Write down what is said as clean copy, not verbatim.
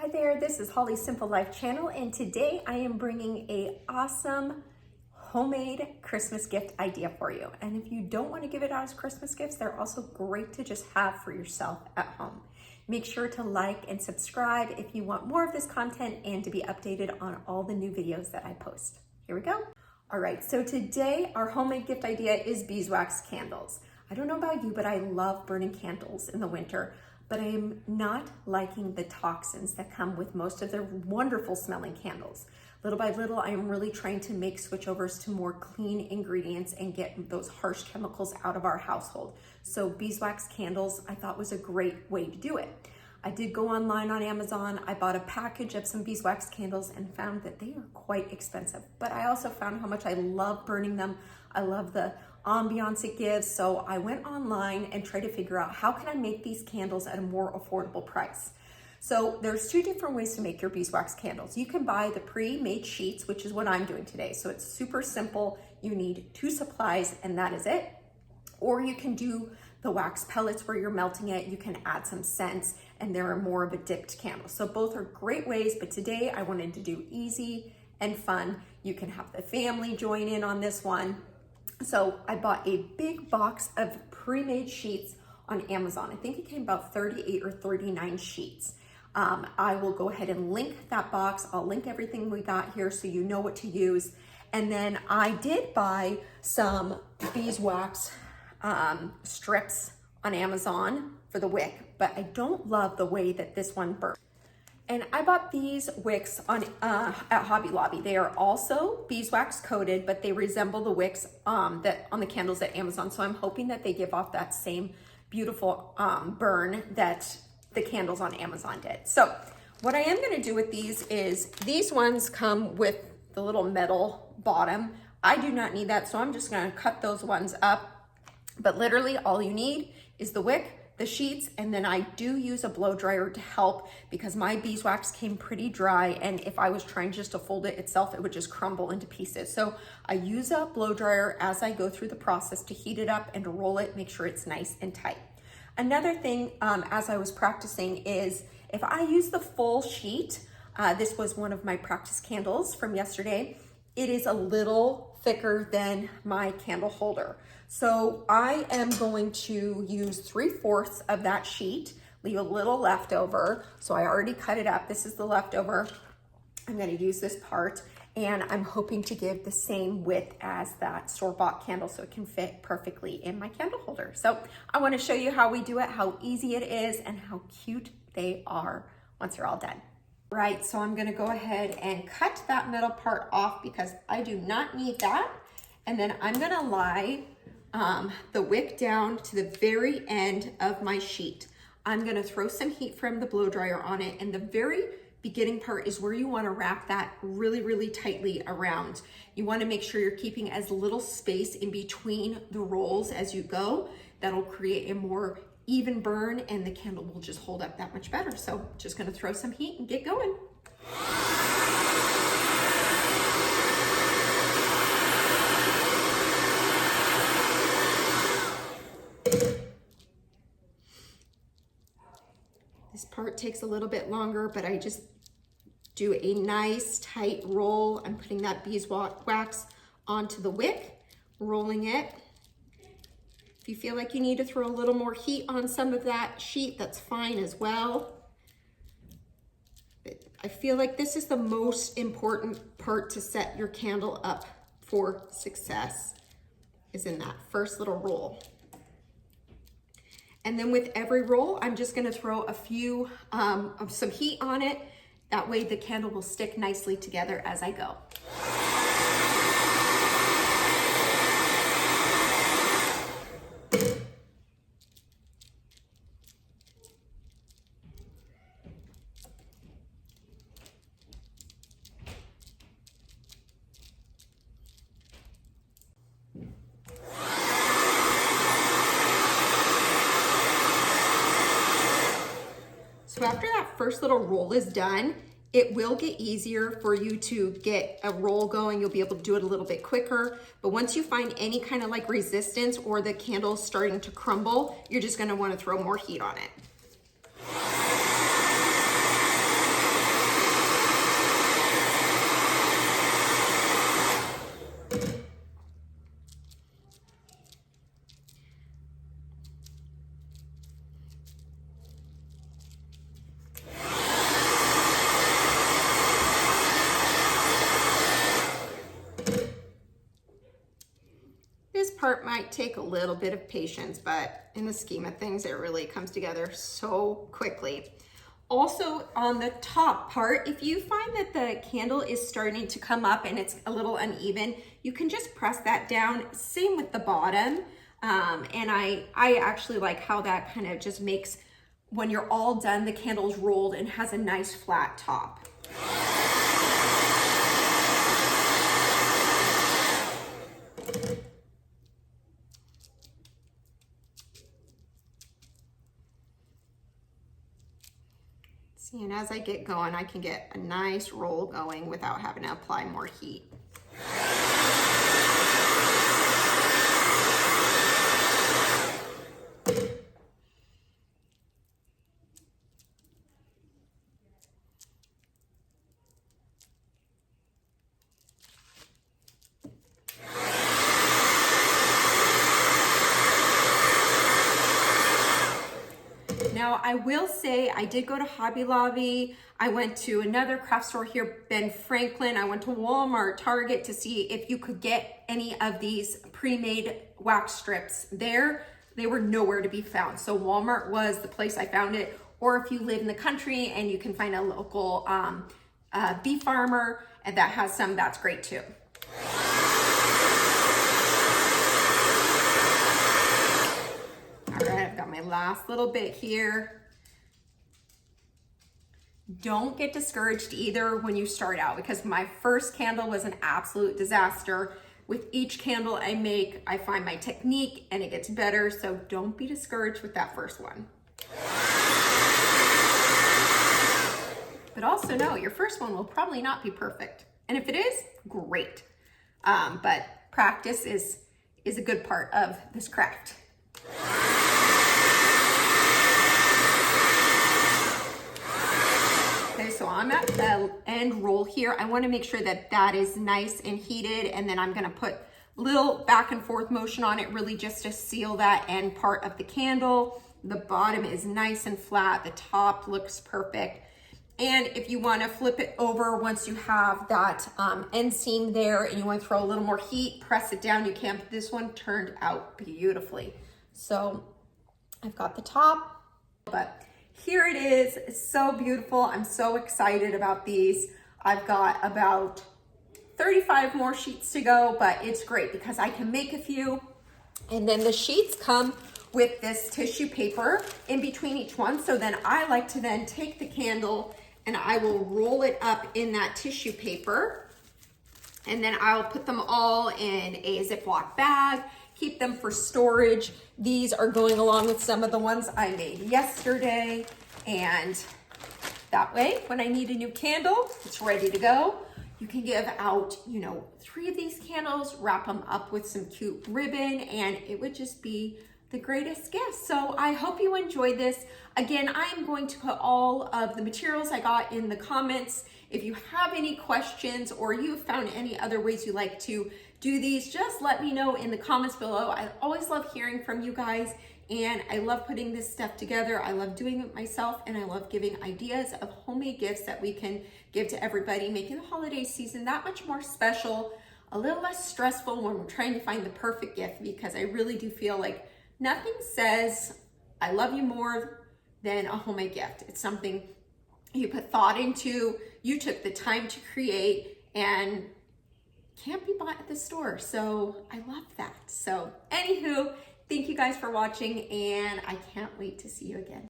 Hi there, this is Holly's Simple Life channel, and today I am bringing a awesome homemade Christmas gift idea for you. And if you don't want to give it out as Christmas gifts, they're also great to just have for yourself at home. Make sure to like and subscribe if you want more of this content and to be updated on all the new videos that I post. Here we go. All right, so today our homemade gift idea is beeswax candles. I don't know about you, but I love burning candles in the winter. But I am not liking the toxins that come with most of their wonderful smelling candles. Little by little, I am really trying to make switchovers to more clean ingredients and get those harsh chemicals out of our household. So beeswax candles, I thought, was a great way to do it. I did go online on Amazon. I bought a package of some beeswax candles and found that they are quite expensive. But I also found how much I love burning them. I love the ambiance it gives. So I went online and tried to figure out how can I make these candles at a more affordable price. So there's two different ways to make your beeswax candles. You can buy the pre-made sheets, which is what I'm doing today. So it's super simple. You need 2 supplies and that is it. Or you can do the wax pellets where you're melting it. You can add some scents and they're more of a dipped candle. So both are great ways, but today I wanted to do easy and fun. You can have the family join in on this one. So I bought a big box of pre-made sheets on Amazon. I think it came about 38 or 39 sheets. I will go ahead and link that box. I'll link everything we got here so you know what to use. And then I did buy some beeswax strips on Amazon for the wick, but I don't love the way that this one burns. And I bought these wicks on at Hobby Lobby. They are also beeswax coated, but they resemble the wicks that on the candles at Amazon. So I'm hoping that they give off that same beautiful burn that the candles on Amazon did. So what I am gonna do with these is, these ones come with the little metal bottom. I do not need that, so I'm just gonna cut those ones up. But literally all you need is the wick, the sheets, and then I do use a blow dryer to help because my beeswax came pretty dry, and if I was trying just to fold it itself, it would just crumble into pieces. So I use a blow dryer as I go through the process to heat it up and to roll it, make sure it's nice and tight. Another thing as I was practicing is if I use the full sheet, this was one of my practice candles from yesterday, it is a little thicker than my candle holder. So I am going to use 3/4 of that sheet, leave a little leftover. So I already cut it up. This is the leftover. I'm gonna use this part and I'm hoping to give the same width as that store-bought candle so it can fit perfectly in my candle holder. So I wanna show you how we do it, how easy it is, and how cute they are once they're all done. Right, so I'm gonna go ahead and cut that metal part off because I do not need that. And then I'm gonna lie the wick down to the very end of my sheet. I'm gonna throw some heat from the blow dryer on it, and the very beginning part is where you wanna wrap that really, really tightly around. You wanna make sure you're keeping as little space in between the rolls as you go. That'll create a more even burn and the candle will just hold up that much better. So just gonna throw some heat and get going. This part takes a little bit longer, but I just do a nice tight roll. I'm putting that beeswax onto the wick, rolling it. If you feel like you need to throw a little more heat on some of that sheet, that's fine as well. But I feel like this is the most important part to set your candle up for success, is in that first little roll. And then with every roll, I'm just gonna throw a few of some heat on it. That way the candle will stick nicely together as I go. So after that first little roll is done, it will get easier for you to get a roll going. You'll be able to do it a little bit quicker. But once you find any kind of like resistance or the candle's starting to crumble, you're just gonna wanna throw more heat on it. part might take a little bit of patience, but in the scheme of things, it really comes together so quickly. Also on the top part, if you find that the candle is starting to come up and it's a little uneven, you can just press that down. Same with the bottom. And I actually like how that kind of just makes, when you're all done, the candle's rolled and has a nice flat top. See, and as I get going, I can get a nice roll going without having to apply more heat. Now, I will say I did go to Hobby Lobby. I went to another craft store here, Ben Franklin. I went to Walmart, Target to see if you could get any of these pre-made wax strips there. They were nowhere to be found. So Walmart was the place I found it. Or if you live in the country and you can find a local bee farmer and that has some, that's great too. All right, I've got my last little bit here. Don't get discouraged either when you start out, because my first candle was an absolute disaster. With each candle I make, I find my technique and it gets better. So don't be discouraged with that first one. But also know your first one will probably not be perfect. And if it is, great. But practice is a good part of this craft. Okay, so I'm at the end roll here. I want to make sure that that is nice and heated, and then I'm going to put little back and forth motion on it, really just to seal that end part of the candle. The bottom is nice and flat. The top looks perfect. And if you want to flip it over once you have that end seam there and you want to throw a little more heat, press it down, you can. But this one turned out beautifully. So I've got the top, but here it is. It's so beautiful. I'm so excited about these. I've got about 35 more sheets to go, but it's great because I can make a few. And then the sheets come with this tissue paper in between each one. So then I like to then take the candle and I will roll it up in that tissue paper. And then I'll put them all in a Ziploc bag, keep them for storage. These are going along with some of the ones I made yesterday. And that way, when I need a new candle, it's ready to go. You can give out, 3 of these candles, wrap them up with some cute ribbon, and it would just be the greatest gift. So I hope you enjoyed this. Again, I am going to put all of the materials I got in the comments. If you have any questions or you found any other ways you like to do these, just let me know in the comments below. I always love hearing from you guys, and I love putting this stuff together. I love doing it myself, and I love giving ideas of homemade gifts that we can give to everybody, making the holiday season that much more special, a little less stressful when we're trying to find the perfect gift, because I really do feel like nothing says I love you more than a homemade gift. It's something you put thought into, you took the time to create, and can't be bought at the store. So I love that. So anywho, thank you guys for watching, and I can't wait to see you again.